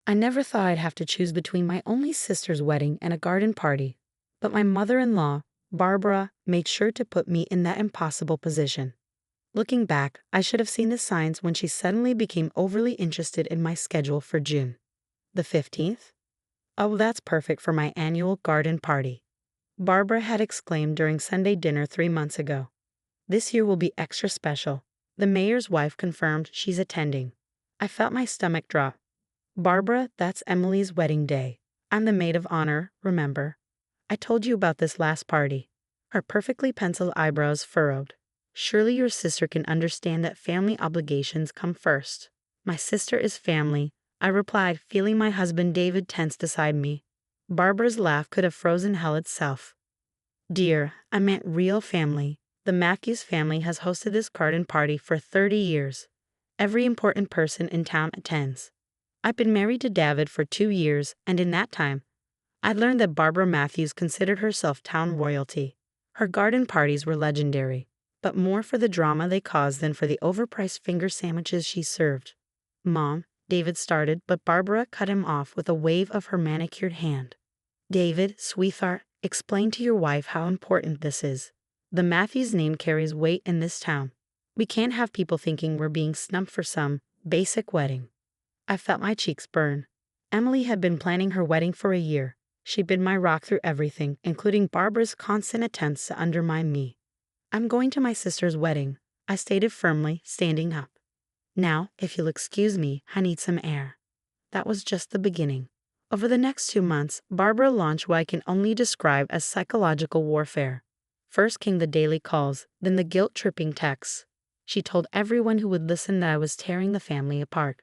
I never thought I'd have to choose between my only sister's wedding and a garden party, but my mother-in-law, Barbara, made sure to put me in that impossible position. Looking back, I should have seen the signs when she suddenly became overly interested in my schedule for June the 15th. Oh, that's perfect for my annual garden party, Barbara had exclaimed during Sunday dinner 3 months ago. This year will be extra special. The mayor's wife confirmed she's attending. I felt my stomach drop. Barbara, that's Emily's wedding day. I'm the maid of honor, remember? I told you about this last party. Her perfectly penciled eyebrows furrowed. Surely your sister can understand that family obligations come first. My sister is family, I replied, feeling my husband David tense beside me. Barbara's laugh could have frozen hell itself. Dear, I meant real family. The Matthews family has hosted this garden party for 30 years. Every important person in town attends. I've been married to David for 2 years, and in that time, I learned that Barbara Matthews considered herself town royalty. Her garden parties were legendary, but more for the drama they caused than for the overpriced finger sandwiches she served. Mom, David started, but Barbara cut him off with a wave of her manicured hand. David, sweetheart, explain to your wife how important this is. The Matthews name carries weight in this town. We can't have people thinking we're being snubbed for some basic wedding. I felt my cheeks burn. Emily had been planning her wedding for a year. She'd been my rock through everything, including Barbara's constant attempts to undermine me. I'm going to my sister's wedding, I stated firmly, standing up. Now, if you'll excuse me, I need some air. That was just the beginning. Over the next 2 months, Barbara launched what I can only describe as psychological warfare. First came the daily calls, then the guilt-tripping texts. She told everyone who would listen that I was tearing the family apart.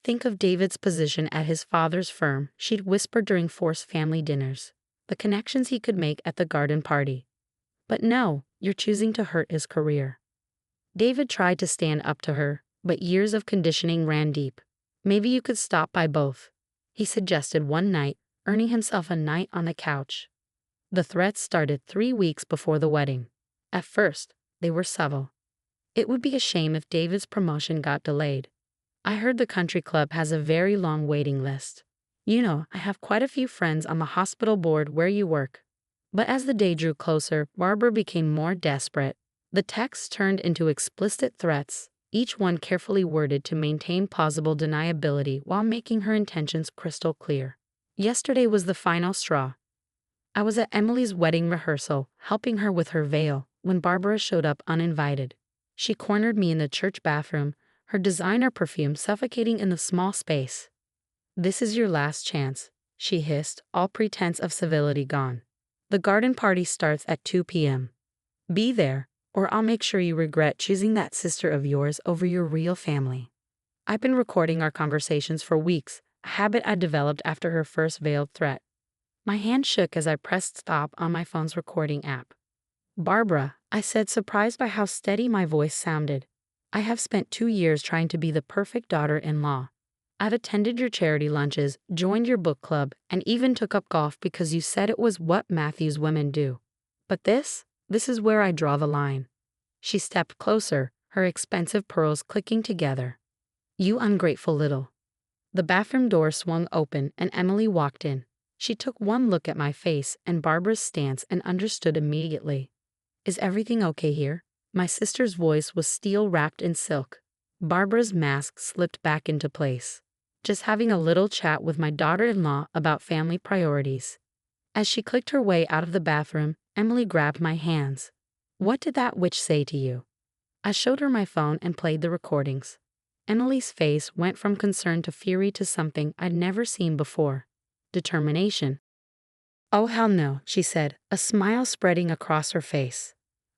Think of David's position at his father's firm, she'd whisper during forced family dinners. The connections he could make at the garden party. But no, you're choosing to hurt his career. David tried to stand up to her, but years of conditioning ran deep. Maybe you could stop by both, he suggested one night, earning himself a night on the couch. The threats started 3 weeks before the wedding. At first, they were subtle. It would be a shame if David's promotion got delayed. I heard the country club has a very long waiting list. You know, I have quite a few friends on the hospital board where you work. But as the day drew closer, Barbara became more desperate. The texts turned into explicit threats, each one carefully worded to maintain plausible deniability while making her intentions crystal clear. Yesterday was the final straw. I was at Emily's wedding rehearsal, helping her with her veil, when Barbara showed up uninvited. She cornered me in the church bathroom, her designer perfume suffocating in the small space. This is your last chance, she hissed, all pretense of civility gone. The garden party starts at 2 p.m. Be there, or I'll make sure you regret choosing that sister of yours over your real family. I've been recording our conversations for weeks, a habit I developed after her first veiled threat. My hand shook as I pressed stop on my phone's recording app. Barbara, I said, surprised by how steady my voice sounded. I have spent 2 years trying to be the perfect daughter-in-law. I've attended your charity lunches, joined your book club, and even took up golf because you said it was what Matthews women do. But this is where I draw the line. She stepped closer, her expensive pearls clicking together. You ungrateful little. The bathroom door swung open and Emily walked in. She took one look at my face and Barbara's stance and understood immediately. Is everything okay here? My sister's voice was steel wrapped in silk. Barbara's mask slipped back into place. Just having a little chat with my daughter-in-law about family priorities. As she clicked her way out of the bathroom, Emily grabbed my hands. What did that witch say to you? I showed her my phone and played the recordings. Emily's face went from concern to fury to something I'd never seen before. Determination. Oh hell no, she said, a smile spreading across her face.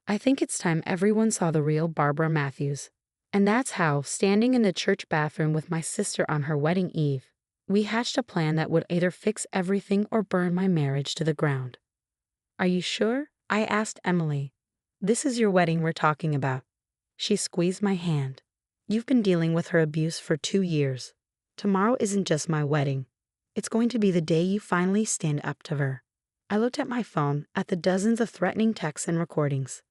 I think it's time everyone saw the real Barbara Matthews. And that's how, standing in the church bathroom with my sister on her wedding eve, we hatched a plan that would either fix everything or burn my marriage to the ground. Are you sure? I asked Emily. This is your wedding we're talking about. She squeezed my hand. You've been dealing with her abuse for 2 years. Tomorrow isn't just my wedding. It's going to be the day you finally stand up to her. I looked at my phone, at the dozens of threatening texts and recordings.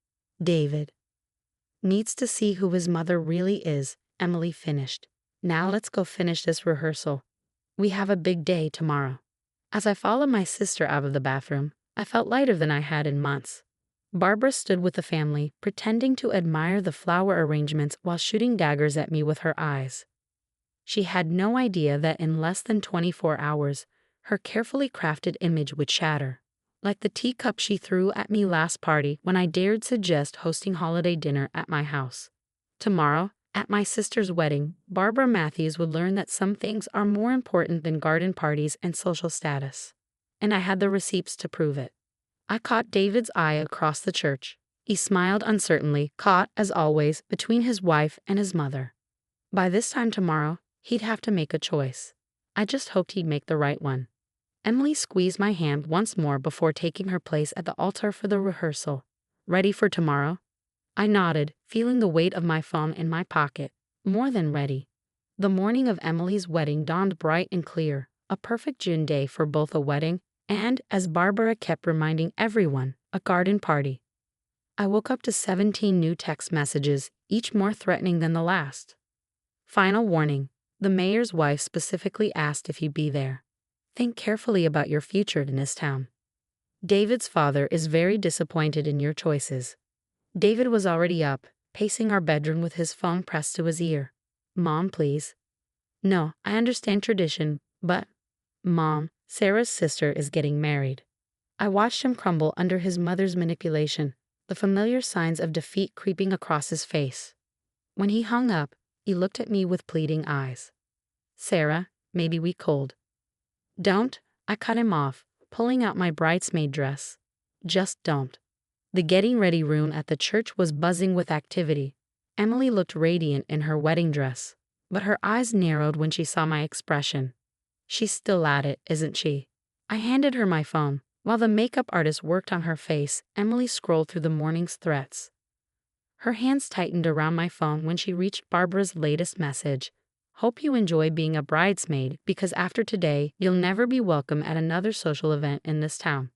David needs to see who his mother really is, Emily finished. Now let's go finish this rehearsal. We have a big day tomorrow. As I followed my sister out of the bathroom, I felt lighter than I had in months. Barbara stood with the family, pretending to admire the flower arrangements while shooting daggers at me with her eyes. She had no idea that in less than 24 hours, her carefully crafted image would shatter, like the teacup she threw at me last party when I dared suggest hosting holiday dinner at my house. Tomorrow, at my sister's wedding, Barbara Matthews would learn that some things are more important than garden parties and social status. And I had the receipts to prove it. I caught David's eye across the church. He smiled uncertainly, caught, as always, between his wife and his mother. By this time tomorrow, he'd have to make a choice. I just hoped he'd make the right one. Emily squeezed my hand once more before taking her place at the altar for the rehearsal. Ready for tomorrow? I nodded, feeling the weight of my phone in my pocket. More than ready. The morning of Emily's wedding dawned bright and clear, a perfect June day for both a wedding and, as Barbara kept reminding everyone, a garden party. I woke up to 17 new text messages, each more threatening than the last. Final warning. The mayor's wife specifically asked if you'd be there. Think carefully about your future in this town. David's father is very disappointed in your choices. David was already up, pacing our bedroom with his phone pressed to his ear. Mom, please. No, I understand tradition, but... Mom, Sarah's sister is getting married. I watched him crumble under his mother's manipulation, the familiar signs of defeat creeping across his face. When he hung up, he looked at me with pleading eyes. Sarah, maybe we cold. Don't, I cut him off, pulling out my bridesmaid dress. Just don't. The getting ready room at the church was buzzing with activity. Emily looked radiant in her wedding dress, but her eyes narrowed when she saw my expression. She's still at it, isn't she? I handed her my phone. While the makeup artist worked on her face, Emily scrolled through the morning's threats. Her hands tightened around my phone when she reached Barbara's latest message. Hope you enjoy being a bridesmaid because after today, you'll never be welcome at another social event in this town.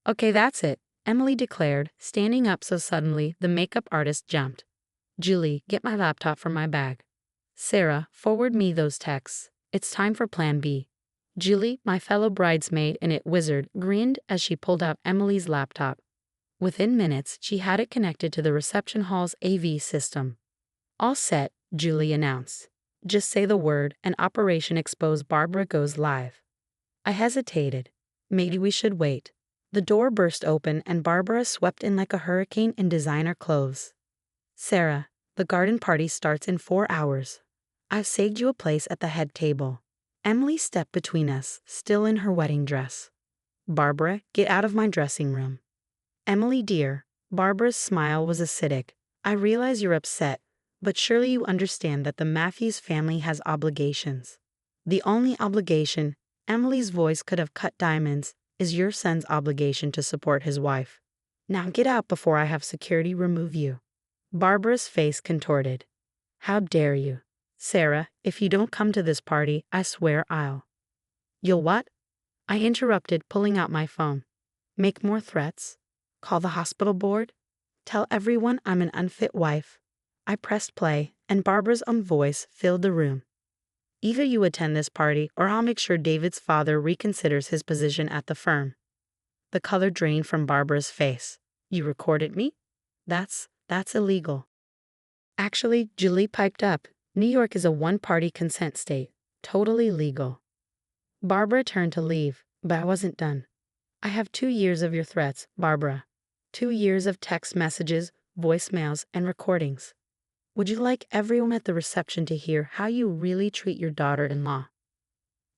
Okay, that's it, Emily declared, standing up so suddenly the makeup artist jumped. Julie, get my laptop from my bag. Sarah, forward me those texts. It's time for Plan B. Julie, my fellow bridesmaid and it wizard, grinned as she pulled out Emily's laptop. Within minutes, she had it connected to the reception hall's AV system. All set, Julie announced. Just say the word and Operation Expose Barbara goes live. I hesitated. Maybe we should wait. The door burst open and Barbara swept in like a hurricane in designer clothes. Sarah, the garden party starts in 4 hours. I've saved you a place at the head table. Emily stepped between us, still in her wedding dress. Barbara, get out of my dressing room. Emily dear, Barbara's smile was acidic. I realize you're upset, but surely you understand that the Matthews family has obligations. The only obligation, Emily's voice could have cut diamonds, is your son's obligation to support his wife. Now get out before I have security remove you. Barbara's face contorted. How dare you? Sarah, if you don't come to this party, I swear I'll. You'll what? I interrupted, pulling out my phone. Make more threats? Call the hospital board? Tell everyone I'm an unfit wife? I pressed play, and Barbara's own voice filled the room. Either you attend this party, or I'll make sure David's father reconsiders his position at the firm. The color drained from Barbara's face. You recorded me? That's illegal. Actually, Julie piped up. New York is a one-party consent state. Totally legal. Barbara turned to leave, but I wasn't done. I have 2 years of your threats, Barbara. 2 years of text messages, voicemails, and recordings. Would you like everyone at the reception to hear how you really treat your daughter-in-law?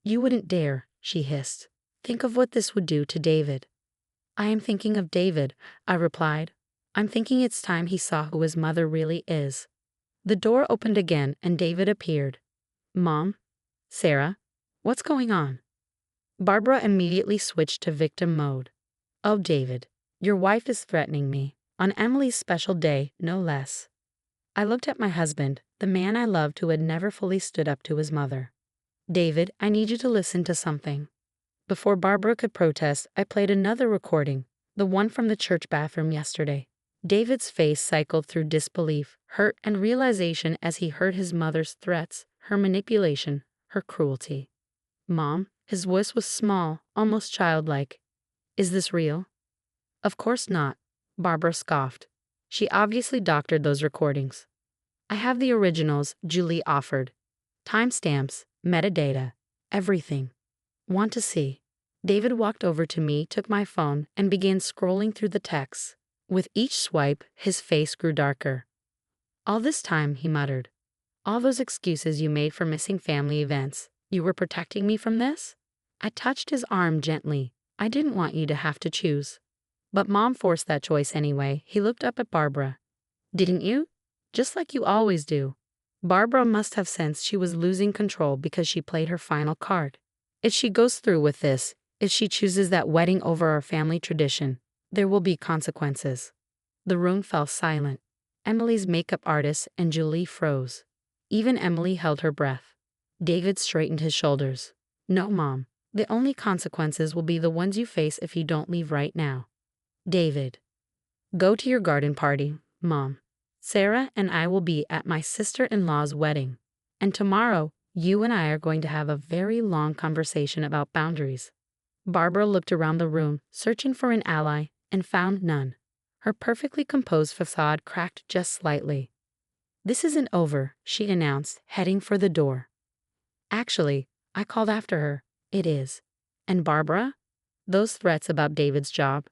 You wouldn't dare, she hissed. Think of what this would do to David. I am thinking of David, I replied. I'm thinking it's time he saw who his mother really is. The door opened again and David appeared. Mom? Sarah? What's going on? Barbara immediately switched to victim mode. Oh, David, your wife is threatening me. On Emily's special day, no less. I looked at my husband, the man I loved who had never fully stood up to his mother. David, I need you to listen to something. Before Barbara could protest, I played another recording, the one from the church bathroom yesterday. David's face cycled through disbelief, hurt, and realization as he heard his mother's threats, her manipulation, her cruelty. Mom, his voice was small, almost childlike. Is this real? Of course not, Barbara scoffed. She obviously doctored those recordings. I have the originals, Julie offered. Timestamps, metadata, everything. Want to see? David walked over to me, took my phone, and began scrolling through the texts. With each swipe, his face grew darker. All this time, he muttered. All those excuses you made for missing family events, you were protecting me from this? I touched his arm gently. I didn't want you to have to choose. But Mom forced that choice anyway. He looked up at Barbara. Didn't you? Just like you always do. Barbara must have sensed she was losing control because she played her final card. If she goes through with this, if she chooses that wedding over our family tradition, there will be consequences. The room fell silent. Emily's makeup artist and Julie froze. Even Emily held her breath. David straightened his shoulders. No, Mom. The only consequences will be the ones you face if you don't leave right now. David. Go to your garden party, Mom. Sarah and I will be at my sister-in-law's wedding. And tomorrow, you and I are going to have a very long conversation about boundaries. Barbara looked around the room, searching for an ally, and found none. Her perfectly composed facade cracked just slightly. This isn't over, she announced, heading for the door. Actually, I called after her. It is. And Barbara? Those threats about David's job.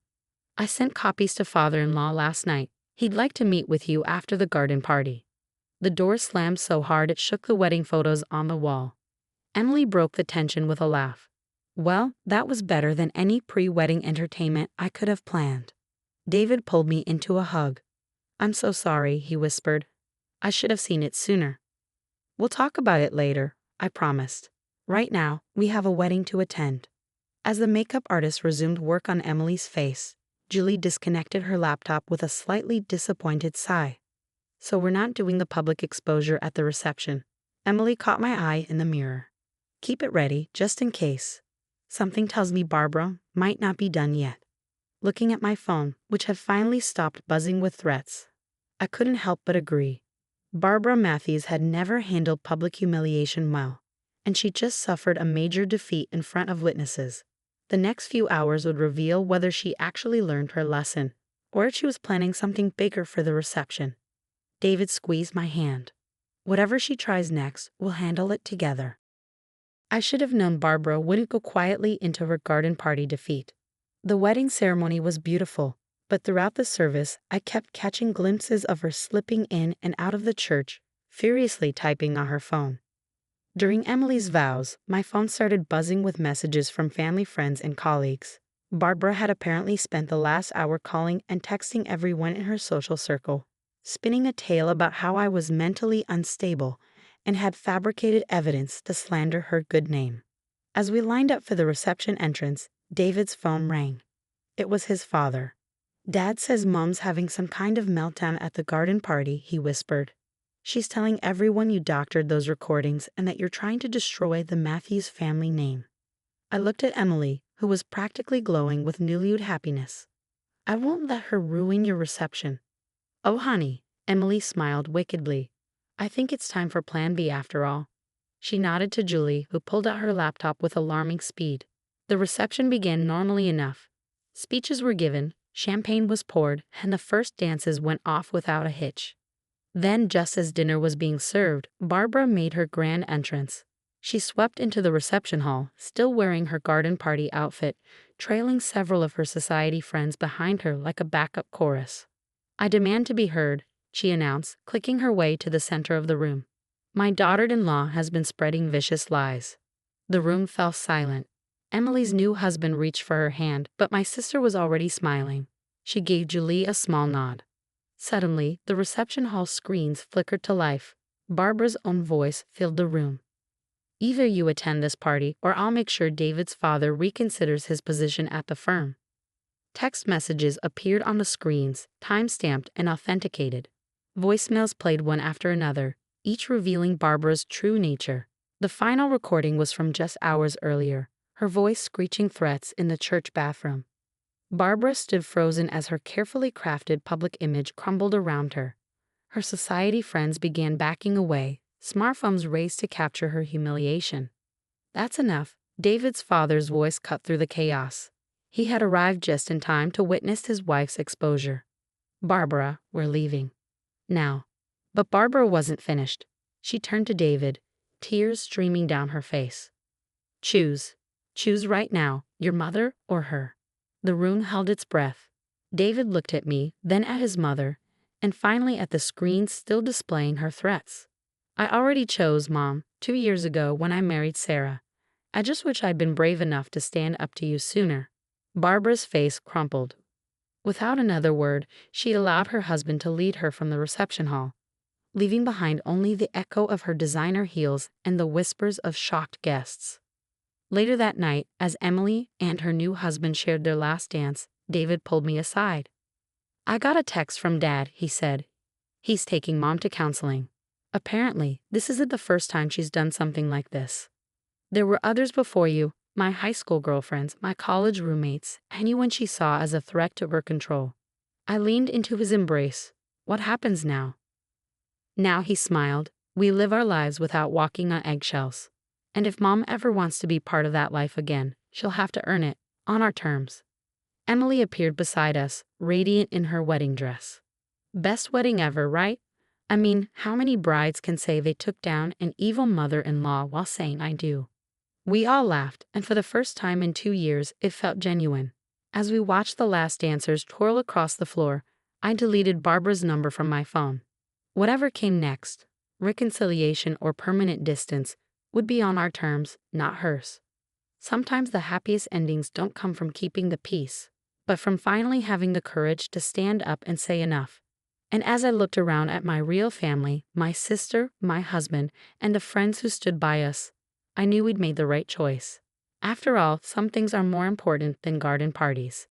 I sent copies to father-in-law last night. He'd like to meet with you after the garden party. The door slammed so hard it shook the wedding photos on the wall. Emily broke the tension with a laugh. Well, that was better than any pre-wedding entertainment I could have planned. David pulled me into a hug. I'm so sorry, he whispered. I should have seen it sooner. We'll talk about it later, I promised. Right now, we have a wedding to attend. As the makeup artist resumed work on Emily's face, Julie disconnected her laptop with a slightly disappointed sigh. So we're not doing the public exposure at the reception. Emily caught my eye in the mirror. Keep it ready, just in case. Something tells me Barbara might not be done yet. Looking at my phone, which had finally stopped buzzing with threats, I couldn't help but agree. Barbara Matthews had never handled public humiliation well, and she just suffered a major defeat in front of witnesses. The next few hours would reveal whether she actually learned her lesson, or if she was planning something bigger for the reception. David squeezed my hand. Whatever she tries next, we'll handle it together. I should have known Barbara wouldn't go quietly into her garden party defeat. The wedding ceremony was beautiful, but throughout the service, I kept catching glimpses of her slipping in and out of the church, furiously typing on her phone. During Emily's vows, my phone started buzzing with messages from family friends and colleagues. Barbara had apparently spent the last hour calling and texting everyone in her social circle, spinning a tale about how I was mentally unstable and had fabricated evidence to slander her good name. As we lined up for the reception entrance, David's phone rang. It was his father. Dad says Mom's having some kind of meltdown at the garden party, he whispered. She's telling everyone you doctored those recordings and that you're trying to destroy the Matthews family name. I looked at Emily, who was practically glowing with newlywed happiness. I won't let her ruin your reception. Oh, honey, Emily smiled wickedly. I think it's time for Plan B after all. She nodded to Julie, who pulled out her laptop with alarming speed. The reception began normally enough. Speeches were given, champagne was poured, and the first dances went off without a hitch. Then, just as dinner was being served, Barbara made her grand entrance. She swept into the reception hall, still wearing her garden party outfit, trailing several of her society friends behind her like a backup chorus. I demand to be heard, she announced, clicking her way to the center of the room. My daughter-in-law has been spreading vicious lies. The room fell silent. Emily's new husband reached for her hand, but my sister was already smiling. She gave Julie a small nod. Suddenly, the reception hall screens flickered to life. Barbara's own voice filled the room. Either you attend this party, or I'll make sure David's father reconsiders his position at the firm. Text messages appeared on the screens, time-stamped and authenticated. Voicemails played one after another, each revealing Barbara's true nature. The final recording was from just hours earlier, her voice screeching threats in the church bathroom. Barbara stood frozen as her carefully crafted public image crumbled around her. Her society friends began backing away, smartphones raised to capture her humiliation. That's enough, David's father's voice cut through the chaos. He had arrived just in time to witness his wife's exposure. "Barbara, we're leaving now." But Barbara wasn't finished. She turned to David, tears streaming down her face. "Choose. Choose right now, your mother or her." The room held its breath. David looked at me, then at his mother, and finally at the screen still displaying her threats. "I already chose Mom 2 years ago when I married Sarah. I just wish I'd been brave enough to stand up to you sooner." Barbara's face crumpled. Without another word, she allowed her husband to lead her from the reception hall, leaving behind only the echo of her designer heels and the whispers of shocked guests. Later that night, as Emily and her new husband shared their last dance, David pulled me aside. "I got a text from Dad," he said. "He's taking Mom to counseling. Apparently, this isn't the first time she's done something like this. There were others before you, my high school girlfriends, my college roommates, anyone she saw as a threat to her control." I leaned into his embrace. "What happens now?" "Now," he smiled, "we live our lives without walking on eggshells. And if Mom ever wants to be part of that life again, she'll have to earn it, on our terms." Emily appeared beside us, radiant in her wedding dress. Best wedding ever, right? I mean, how many brides can say they took down an evil mother-in-law while saying "I do"? We all laughed, and for the first time in 2 years, it felt genuine. As we watched the last dancers twirl across the floor, I deleted Barbara's number from my phone. Whatever came next, reconciliation or permanent distance, would be on our terms, not hers. Sometimes the happiest endings don't come from keeping the peace, but from finally having the courage to stand up and say enough. And as I looked around at my real family, my sister, my husband, and the friends who stood by us, I knew we'd made the right choice. After all, some things are more important than garden parties.